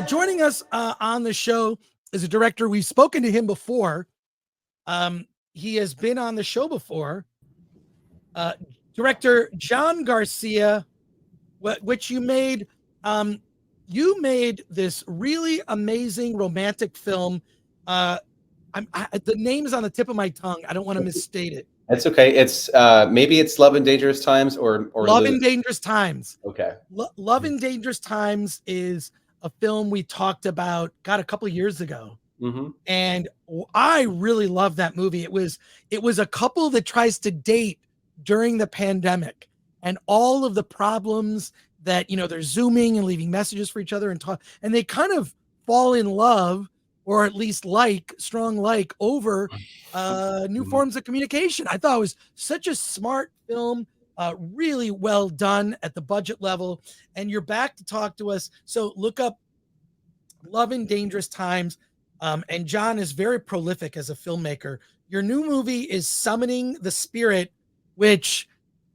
Joining us on the show is a director. We've spoken to him before. He has been on the show before. Director Jon Garcia, which you made. You made this really amazing romantic film. The name is on the tip of my tongue. I don't want to misstate it. That's okay. It's maybe it's Love in Dangerous Times or Love in Dangerous Times. Okay. Love in Dangerous Times is a film we talked about, a couple of years ago. Mm-hmm. And I really love that movie. It was a couple that tries to date during the pandemic and all of the problems that, they're Zooming and leaving messages for each other and talk, and they kind of fall in love, or at least strong over new forms of communication. I thought it was such a smart film, really well done at the budget level. And you're back to talk to us. So look up Love in Dangerous Times. And Jon is very prolific as a filmmaker. Your new movie is Summoning the Spirit, which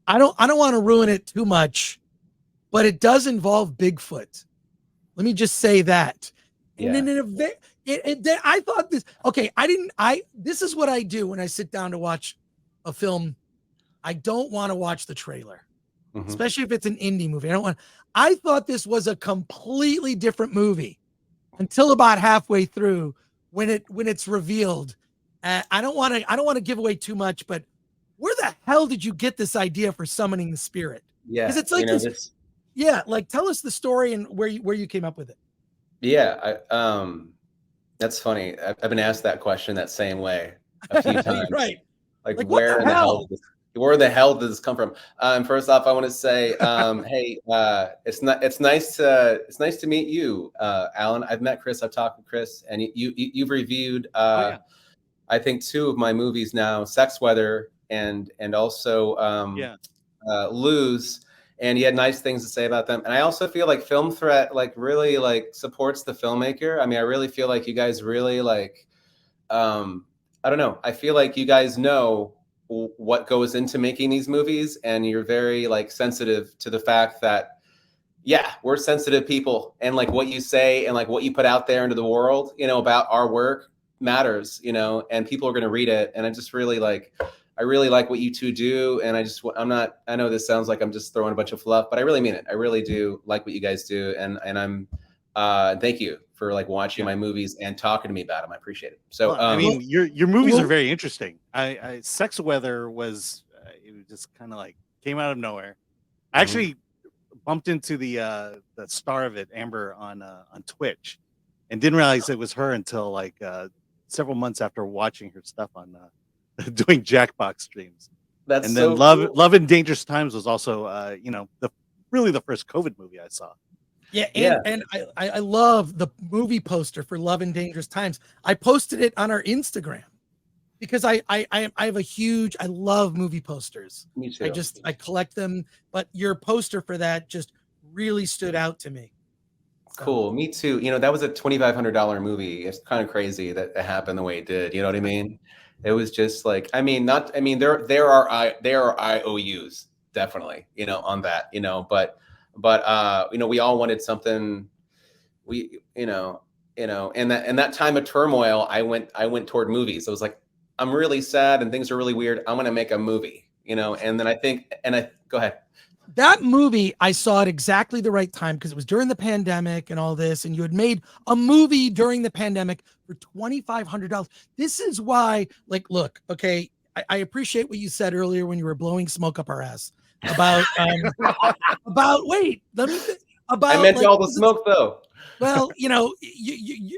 I don't want to ruin it too much, but it does involve Bigfoot. Let me just say that. Yeah. And then I thought this, okay, this is what I do when I sit down to watch a film. I don't want to watch the trailer, especially if it's an indie movie. I thought this was a completely different movie until about halfway through when it's revealed. I don't want to give away too much, but where the hell did you get this idea for summoning the spirit? Yeah. Because it's like this. Yeah, like tell us the story and where you came up with it. Yeah, that's funny. I've been asked that question that same way a few times. Right. Like where the hell does this come from? First off, I want to say, hey, it's nice to meet you, Alan. I've met Chris. I've talked with Chris, and you've reviewed, I think 2 of my movies now, Sex Weather and also Lose. And he had nice things to say about them. And I also feel like Film Threat really supports the filmmaker. I mean, I really feel like you guys really I don't know. I feel like you guys know what goes into making these movies, and you're very sensitive to the fact that, yeah, we're sensitive people, and what you say and what you put out there into the world, about our work matters, and people are going to read it. And I just really I really like what you two do. And I know this sounds like I'm just throwing a bunch of fluff, but I really mean it. I really do like what you guys do. And I'm, thank you for watching my movies and talking to me about them. I appreciate it. So, I mean, your movies are very interesting. Sex Weather was, it was just kind of came out of nowhere. I actually bumped into the star of it, Amber, on Twitch, and didn't realize it was her until several months after watching her stuff on, doing Jackbox streams. That's and then so cool. Love in Dangerous Times was also the first COVID movie I saw. Yeah, and I love the movie poster for Love in Dangerous Times. I posted it on our Instagram because I have I love movie posters. Me too. I collect them, but your poster for that just really stood out to me. Cool. Me too. That was a $2,500 movie. It's kind of crazy that it happened the way it did. You know what I mean? It was just there are IOUs definitely, on that, but we all wanted something, in that time of turmoil, I went toward movies. I was like, I'm really sad and things are really weird. I'm going to make a movie, and then go ahead. That movie, I saw at exactly the right time because it was during the pandemic and all this, and you had made a movie during the pandemic for $2,500. This is why, look, okay, I appreciate what you said earlier when you were blowing smoke up our ass about, I meant all the smoke though. Well,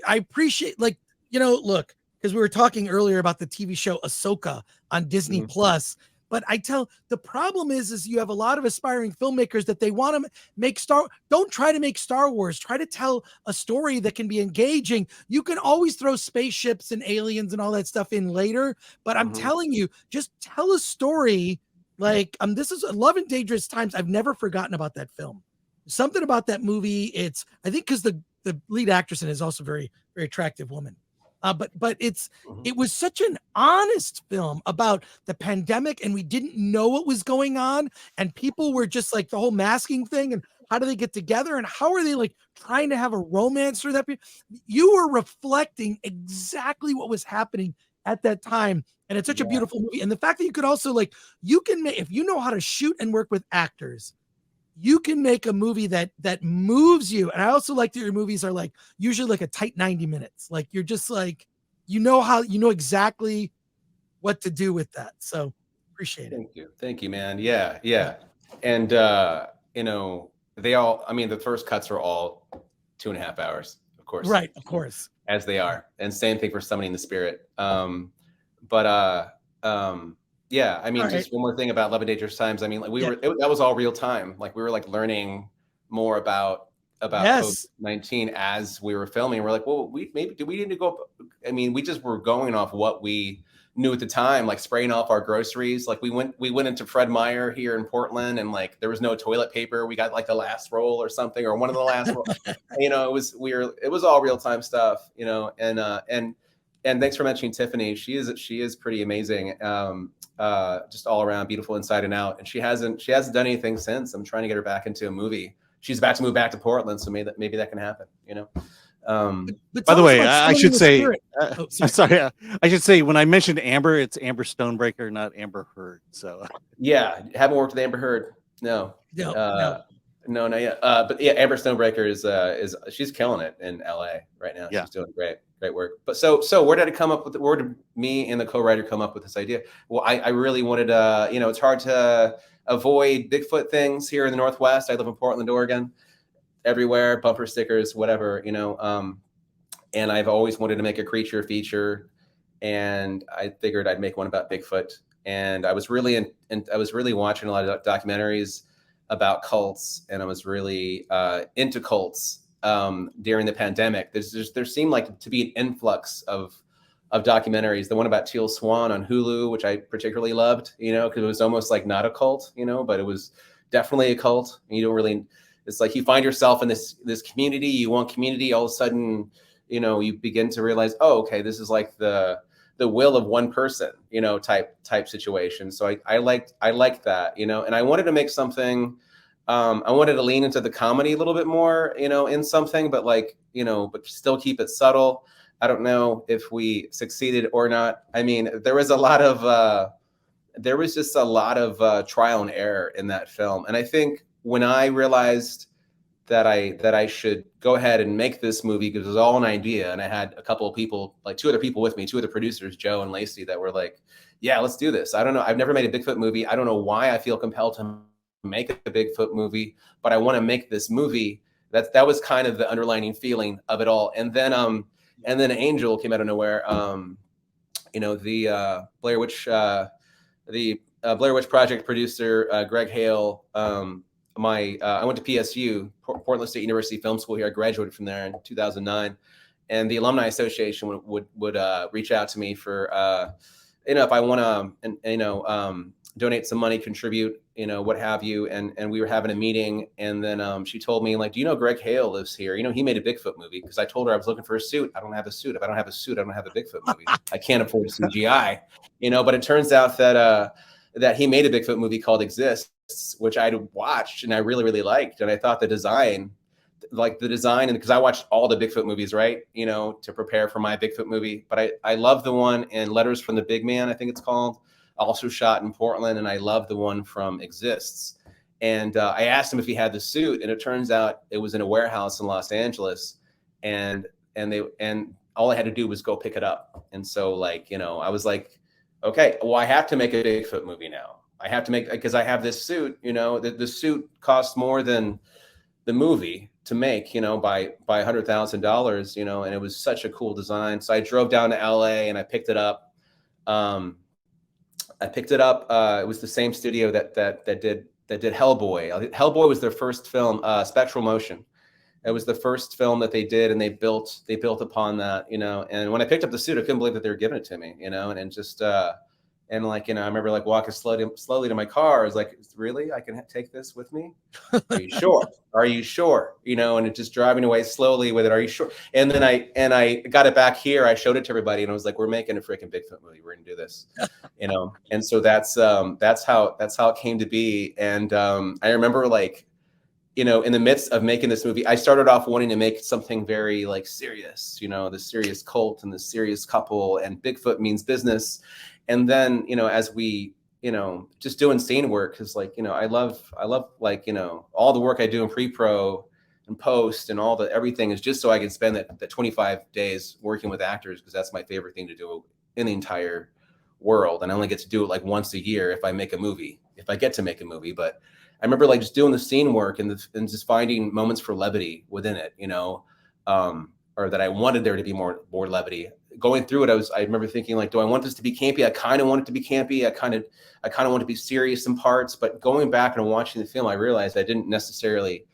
I appreciate, look, because we were talking earlier about the TV show Ahsoka on Disney Plus. But the problem is you have a lot of aspiring filmmakers that they want to make don't try to make Star Wars. Try to tell a story that can be engaging. You can always throw spaceships and aliens and all that stuff in later. But I'm telling you, just tell a story. This is Love in Dangerous Times. I've never forgotten about that film. Something about that movie. I think because the lead actress in it is also very, very attractive woman. But it was such an honest film about the pandemic, and we didn't know what was going on, and people were just the whole masking thing, and how do they get together, and how are they like trying to have a romance through that period? You were reflecting exactly what was happening at that time, and it's such a beautiful movie. And the fact that you could also like, you can make, if you know how to shoot and work with actors, you can make a movie that moves you. And I also like that your movies are like usually like a tight 90 minutes. Like you're just like, you know exactly what to do with that. So appreciate it. Thank you, man. Yeah. And you know, the first cuts are all 2.5 hours, of course. Right, of course. As they are. And same thing for Summoning the Spirit. Yeah, I mean, just one more thing about Love and Dangerous Times. I mean, like that was all real time. Like we were like learning more about COVID-19 as we were filming. We're like, well, we need to go. I mean, we just were going off what we knew at the time, like spraying off our groceries. Like we went into Fred Meyer here in Portland, and like there was no toilet paper. We got like the last roll or something, or one of the last roll. You know, it was all real time stuff. You know, and thanks for mentioning Tiffany. She is pretty amazing. Just all around beautiful inside and out. And she hasn't done anything since. I'm trying to get her back into a movie. She's about to move back to Portland, so maybe that can happen. You know. But by the way, I should say, sorry. I should say when I mentioned Amber, it's Amber Stonebreaker, not Amber Heard. So yeah, haven't worked with Amber Heard. No, not yet. But yeah, Amber Stonebreaker is she's killing it in LA right now. Yeah. She's doing great work. But so where did me and the co-writer come up with this idea? Well, I really wanted it's hard to avoid Bigfoot things here in the Northwest. I live in Portland, Oregon. Everywhere, bumper stickers, whatever, and I've always wanted to make a creature feature, and I figured I'd make one about Bigfoot. And I was really watching a lot of documentaries about cults, and I was really into cults during the pandemic. There seemed like to be an influx of documentaries. The one about Teal Swan on Hulu, which I particularly loved, because it was almost like not a cult, but it was definitely a cult. And you don't really. It's like you find yourself in this community. You want community. All of a sudden, you begin to realize, oh, okay, this is like the will of one person, type situation. So I liked that, and I wanted to make something. I wanted to lean into the comedy a little bit more, in something, but but still keep it subtle. I don't know if we succeeded or not. I mean, there was just a lot of trial and error in that film, and I think. When I realized that I should go ahead and make this movie, because it was all an idea, and I had a couple of people, like two other people with me, two of the producers, Joe and Lacey, that were like, yeah, let's do this. I don't know. I've never made a Bigfoot movie. I don't know why I feel compelled to make a Bigfoot movie, but I want to make this movie. That was kind of the underlining feeling of it all. And then Angel came out of nowhere. The Blair Witch Project producer, Greg Hale, I went to PSU, Portland State University Film School here. I graduated from there in 2009, and the Alumni Association would reach out to me for, if I want to, donate some money, contribute, what have you. And we were having a meeting, and then she told me, like, do you know Greg Hale lives here? He made a Bigfoot movie, because I told her I was looking for a suit. I don't have a suit. If I don't have a suit, I don't have a Bigfoot movie. I can't afford CGI, but it turns out that he made a Bigfoot movie called Exists, which I watched and I really, really liked. And I thought the design, and because I watched all the Bigfoot movies, right, to prepare for my Bigfoot movie. But I love the one in Letters from the Big Man, I think it's called, also shot in Portland. And I love the one from Exists. And I asked him if he had the suit, and it turns out it was in a warehouse in Los Angeles. And all I had to do was go pick it up. And so I was like, okay, well, I have to make a Bigfoot movie now. I have to make, because I have this suit, the suit costs more than the movie to make, by $100,000, and it was such a cool design. So I drove down to LA and I picked it up. It was the same studio that did Hellboy. Hellboy was their first film, Spectral Motion. It was the first film that they did, and they built upon that, and when I picked up the suit, I couldn't believe that they were giving it to me, and just, and I remember walking slowly to my car. I was like, really? I can take this with me? Are you sure? Are you sure? And it just driving away slowly with it. Are you sure? And then I got it back here. I showed it to everybody, and I was like, we're making a freaking Bigfoot movie. We're going to do this, and so that's how it came to be. And I remember you know, in the midst of making this movie, I started off wanting to make something very like serious, you know, the serious cult and the serious couple, and Bigfoot means business. And then, you know, as we, you know, just doing scene work, because like, you know, I love like, you know, all the work I do in pre-pro and post and all the everything is just so I can spend that 25 days working with actors, because that's my favorite thing to do in the entire world. And I only get to do it like once a year if I make a movie, if I get to make a movie. But I remember like just doing the scene work and just finding moments for levity within it, you know, or that I wanted there to be more levity. Going through it, I remember thinking like, do I want this to be campy? I kind of want it to be campy. I kind of want to be serious in parts. But going back and watching the film, I realized I didn't necessarily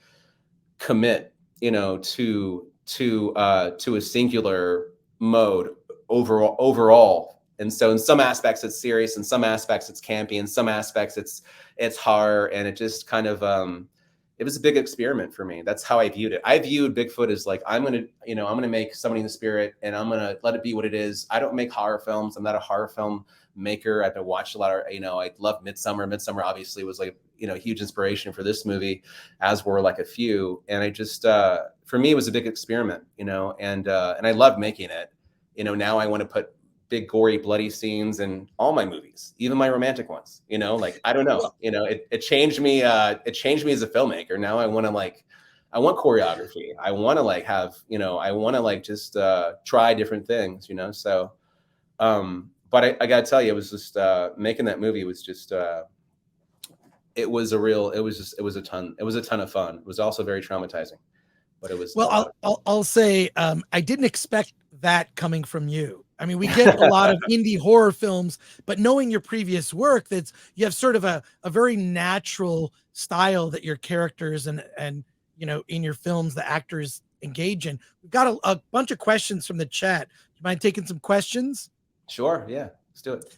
commit, you know, to a singular mode overall. And so in some aspects it's serious, in some aspects it's campy, in some aspects it's horror, and it just kind of it was a big experiment for me. That's how I viewed it. I viewed Bigfoot as like, I'm gonna make Somebody in the Spirit, and I'm gonna let it be what it is. I don't make horror films. I'm not a horror film maker. I've been watched a lot of, you know, I love Midsummer. Midsummer obviously was like, you know, huge inspiration for this movie, as were like a few. And I just for me it was a big experiment, you know, and I loved making it. You know, now I want to put big gory bloody scenes in all my movies, even my romantic ones, you know, like, I don't know, you know, it changed me. It changed me as a filmmaker. Now I want to like, I want choreography. I want to like have, you know, I want to like just try different things, you know? So, but I gotta tell you, it was just making that movie was just, it was a ton of fun. It was also very traumatizing, but it was, well, I'll say, I didn't expect that coming from you. I mean, we get a lot of indie horror films, but knowing your previous work, you have sort of a very natural style that your characters and you know, in your films, the actors engage in. We've got a bunch of questions from the chat. Do you mind taking some questions? Sure. Yeah, let's do it.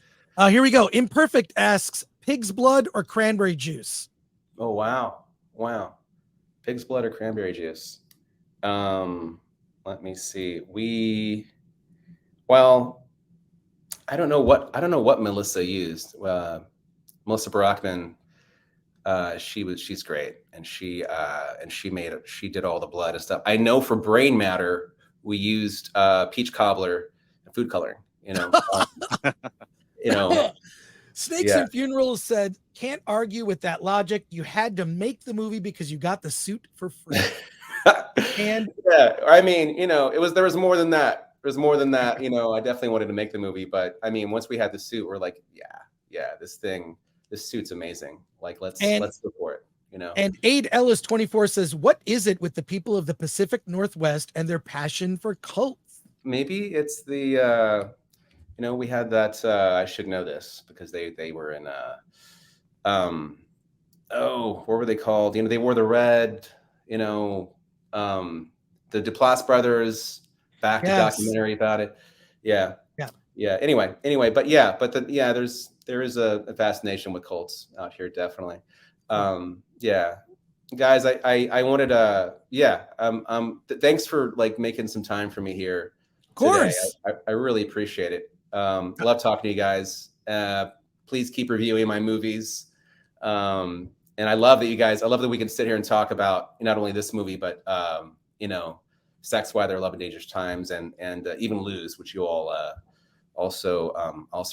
Here we go. Imperfect asks, pig's blood or cranberry juice? Oh, wow. Pig's blood or cranberry juice? Let me see. Well, I don't know what Melissa used. Melissa Barackman, she's great, and she did all the blood and stuff. I know for Brain Matter we used peach cobbler and food coloring. You know, you know. Snakes and Funerals said, can't argue with that logic. You had to make the movie because you got the suit for free. And yeah, I mean, you know, there was more than that. There's more than that. You know, I definitely wanted to make the movie, but I mean, once we had the suit, we're like, yeah, this suit's amazing. Like, let's go for it. You know. And Aid Ellis 24 says, what is it with the people of the Pacific Northwest and their passion for cults? Maybe it's the you know, we had that I should know this because they were in what were they called? You know, they wore the red, you know, the Duplass brothers, back to documentary about it. Yeah. Anyway, but there is a fascination with cults out here, definitely. Guys, I wanted thanks for like making some time for me here. Of course. Today. I really appreciate it. Love talking to you guys. Please keep reviewing my movies. And I love that we can sit here and talk about not only this movie, but you know, Sex, Weather, Love and Dangerous Times, and even Lose, which you all also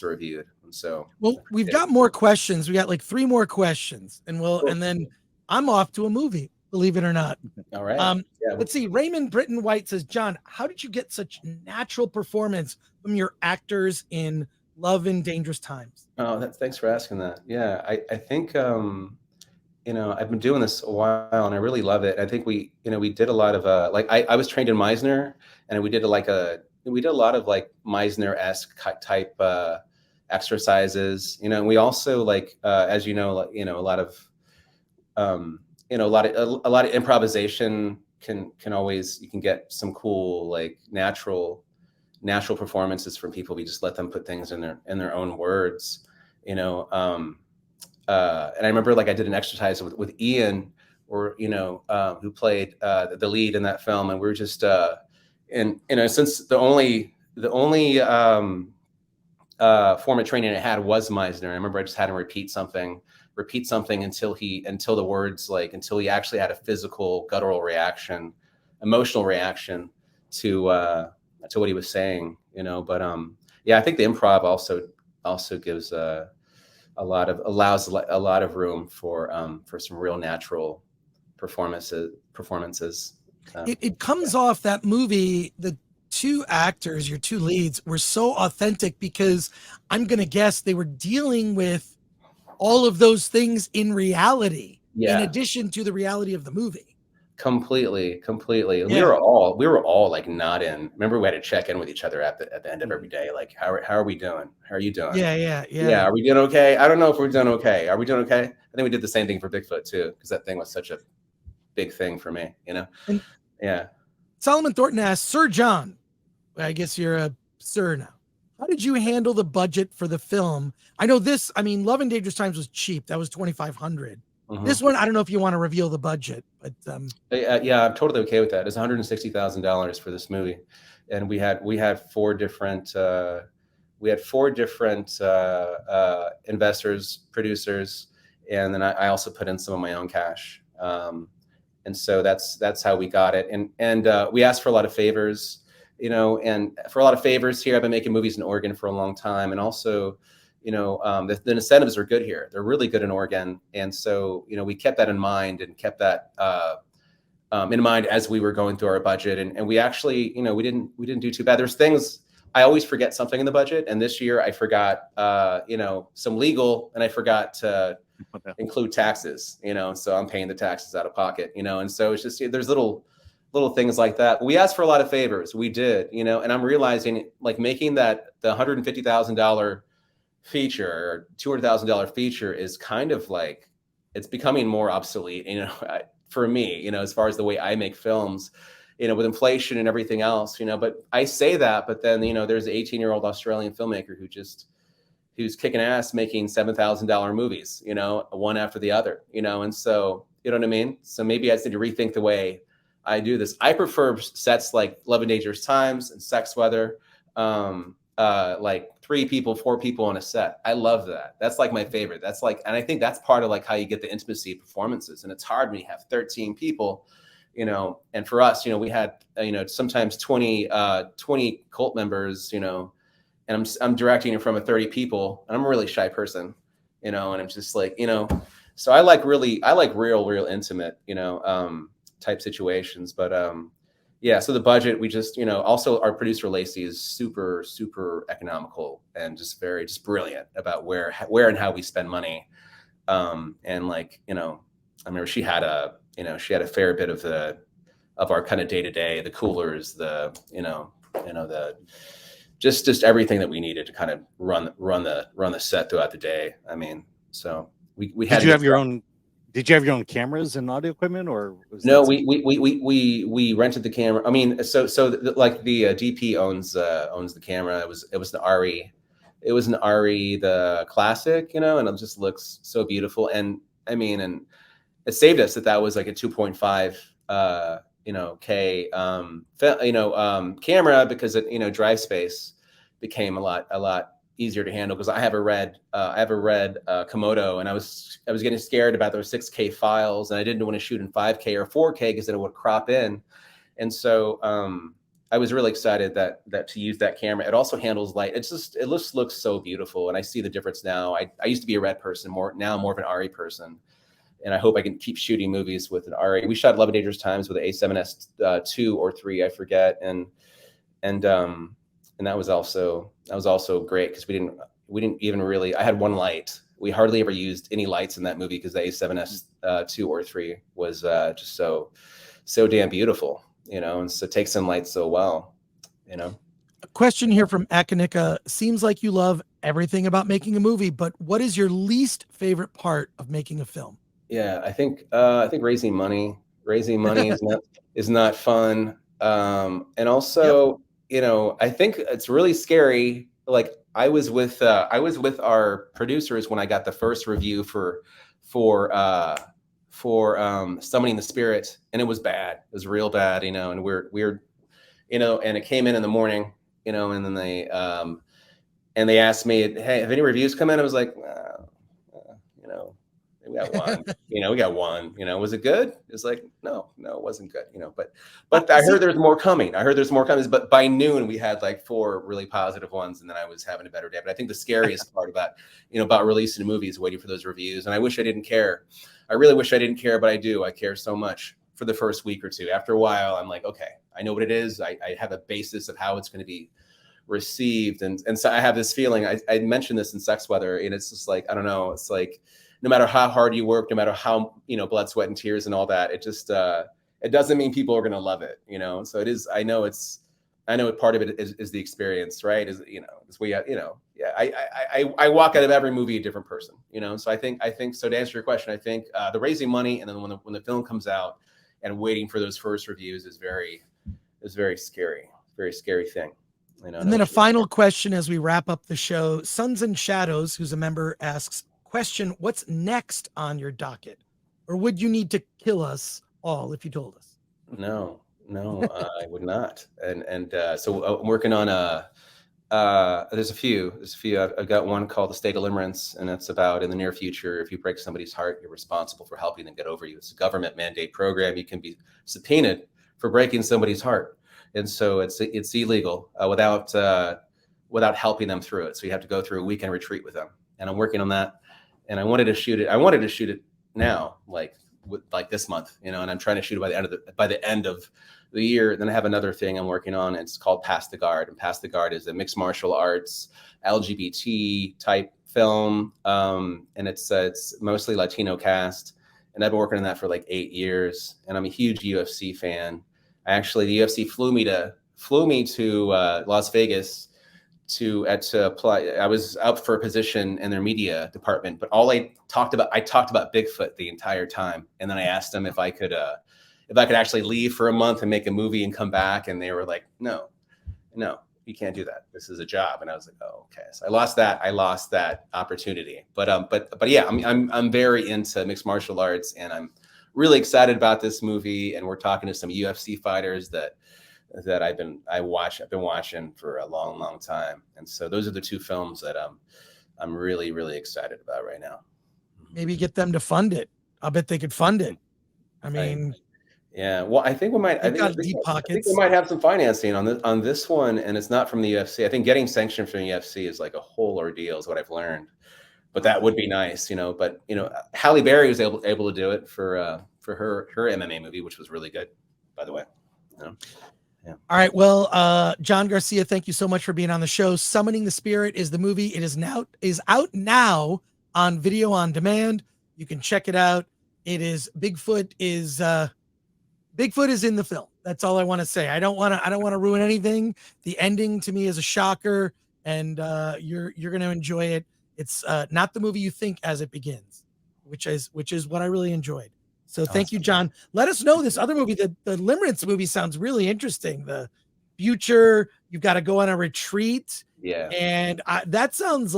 reviewed. And so, well, we've got more questions. We got like 3 more questions, and and then I'm off to a movie, believe it or not. All right. Let's see. Raymond Britton White says, John, how did you get such natural performance from your actors in Love and Dangerous Times? Oh, thanks for asking that. Yeah, I think you know, I've been doing this a while and I really love it. I think we did a lot of like I was trained in Meisner, and we did a lot of like Meisner-esque type exercises, you know, and we also like as you know, a lot of you know, a lot of improvisation can always, you can get some cool like natural performances from people. We just let them put things in their own words, you know. And I remember like I did an exercise with Ian, or you know, who played the lead in that film, and we were just and you know, since the only form of training it had was Meisner, I remember I just had him repeat something repeat something until he actually had a physical guttural reaction, emotional reaction to what he was saying, but yeah, I think the improv also gives allows a lot of room for some real natural performances. It comes off that movie, the two actors, your two leads, were so authentic because I'm going to guess they were dealing with all of those things in reality, in addition to the reality of the movie. Completely. And Yeah. we were all like not in. Remember, we had to check in with each other at the end of every day. Like, how are we doing? How are you doing? Yeah. Are we doing okay? I don't know if we're doing okay. Are we doing okay? I think we did the same thing for Bigfoot too, because that thing was such a big thing for me, And yeah. Solomon Thornton asked, Sir John, I guess you're a sir now, how did you handle the budget for the film? I know this, Love and Dangerous Times was cheap. That was $2,500. This one, I don't know if you want to reveal the budget, but yeah, I'm totally okay with that. It's $160,000 for this movie, and we had four different investors, producers, and then I also put in some of my own cash, and so that's how we got it. And we asked for a lot of favors, and for a lot of favors here. I've been making movies in Oregon for a long time, and also, the incentives are good here. They're really good in Oregon. And so, we kept that in mind and kept that in mind as we were going through our budget. And we actually, we didn't do too bad. There's things, I always forget something in the budget. And this year I forgot, some legal, and I forgot to include taxes, so I'm paying the taxes out of pocket, and so it's just, there's little things like that. But we asked for a lot of favors. We did, and I'm realizing, like, making the $150,000 feature or $200,000 feature is kind of like, it's becoming more obsolete, for me, as far as the way I make films, with inflation and everything else, but I say that, but then, there's an 18-year-old Australian filmmaker who's kicking ass making $7,000 movies, one after the other, and so, you know what I mean? So maybe I just need to rethink the way I do this. I prefer sets like Love and Dangerous Times and Sex Weather, like 3 people, 4 people on a set. I love that. That's like my favorite. That's like, and I think that's part of like how you get the intimacy of performances. And it's hard when you have 13 people, and for us, we had, sometimes 20 cult members, and I'm directing it from a 30 people, and I'm a really shy person, and I'm just like, so I like real intimate, type situations. But yeah, so the budget, we just, also our producer Lacey is super economical and just brilliant about where and how we spend money. And like, I remember she had a fair bit of our kind of day-to-day, the coolers, the just everything that we needed to kind of run the set throughout the day. So we had. Did you have your own cameras and audio equipment, or was no? We rented the camera. Like the DP owns the camera. It was an RE. It was an RE, the classic, and it just looks so beautiful. And and it saved us that was like a 2.5 K camera, because it drive space became a lot easier to handle, because I have a red Komodo, and I was getting scared about those 6K files, and I didn't want to shoot in 5K or 4K because then it would crop in. And so I was really excited that to use that camera. It also handles light. It just looks so beautiful, and I see the difference now. I used to be a red person, more of an RE person, and I hope I can keep shooting movies with an RE. We shot Love and Dangerous Times with an A7S 2 or 3, I forget, and that was also great, because we didn't even really. I had one light. We hardly ever used any lights in that movie, because the A7S 2 or 3 was just so damn beautiful, and so it takes in light so well, A question here from Akanika. Seems like you love everything about making a movie, but what is your least favorite part of making a film? Yeah, I think raising money is not fun, and also. Yep. I think it's really scary. Like, I was with our producers when I got the first review for Summoning the Spirit, and it was bad. It was real bad, and we're and it came in the morning, and then they asked me, hey, have any reviews come in? I was like, We got one. We got one. Was it good? It's like, no, it wasn't good. But I heard there's more coming. But by noon we had like 4 really positive ones, and then I was having a better day. But I think the scariest part about releasing a movie is waiting for those reviews. And I wish I didn't care. I really wish I didn't care, but I do. I care so much for the first week or two. After a while, I'm like, okay, I know what it is. I have a basis of how it's going to be received. And so I have this feeling, I mentioned this in Sex Weather, and it's just like, I don't know. It's like, no matter how hard you work, no matter how, blood, sweat, and tears and all that, it just, it doesn't mean people are going to love it, So it is, I know part of it is the experience, right? I walk out of every movie a different person, So I think, so to answer your question, I think the raising money, and then when the film comes out and waiting for those first reviews is very scary, very scary thing. And then a final question as we wrap up the show. Suns and Shadows, who's a member, asks, question, what's next on your docket? Or would you need to kill us all if you told us? No, I would not. And so I'm working on there's a few. I've got one called The State of Limerence, and it's about, in the near future, if you break somebody's heart, you're responsible for helping them get over you. It's a government mandate program. You can be subpoenaed for breaking somebody's heart. And so it's illegal without helping them through it. So you have to go through a weekend retreat with them. And I'm working on that. And I wanted to shoot it now, like this month, and I'm trying to shoot it by the end of the year. Then I have another thing I'm working on. It's called Pass the Guard. And Pass the Guard is a mixed martial arts, LGBT type film. And it's mostly Latino cast. And I've been working on that for like 8 years. And I'm a huge UFC fan. Actually, the UFC flew me to Las Vegas to apply. I was up for a position in their media department, but I talked about Bigfoot the entire time. And then I asked them if I could actually leave for a month and make a movie and come back, and they were like, no, you can't do that. This is a job. And I was like, oh, okay. So I lost that opportunity. But yeah, I'm very into mixed martial arts, and I'm really excited about this movie. And we're talking to some UFC fighters that I've been watching for a long, long time. And so those are the 2 films that I'm really, really excited about right now. Maybe get them to fund it. I bet they could fund it. I mean, yeah. Well, I think we might. I think we might have some financing on this one, and it's not from the UFC. I think getting sanctioned from the UFC is like a whole ordeal, is what I've learned. But that would be nice, But Halle Berry was able to do it for her MMA movie, which was really good, by the way. Yeah. All right. Well, Jon Garcia, thank you so much for being on the show. Summoning the Spirit is the movie. It is out now on video on demand. You can check it out. It is Bigfoot is in the film. That's all I want to say. I don't want to ruin anything. The ending to me is a shocker, and you're going to enjoy it. It's not the movie you think as it begins, which is what I really enjoyed. So thank you, Jon. Let us know this other movie. The Limerence movie sounds really interesting. The future, you've got to go on a retreat. Yeah. And that sounds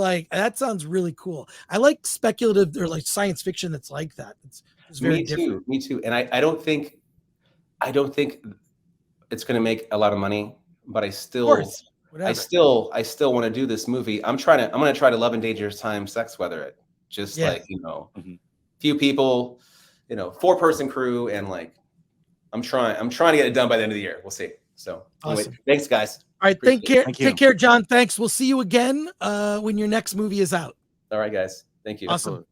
really cool. I like speculative or like science fiction that's like that. It's very different. Me too. And I don't think it's going to make a lot of money, but I still want to do this movie. I'm going to try to Love and Dangerous Time Sex Weather it. Just like, few people, 4-person crew, and like I'm trying to get it done by the end of the year. We'll see. So awesome. Anyway, thanks guys. All right, take care, Jon. Thanks. We'll see you again when your next movie is out. All right, guys. Thank you. Awesome.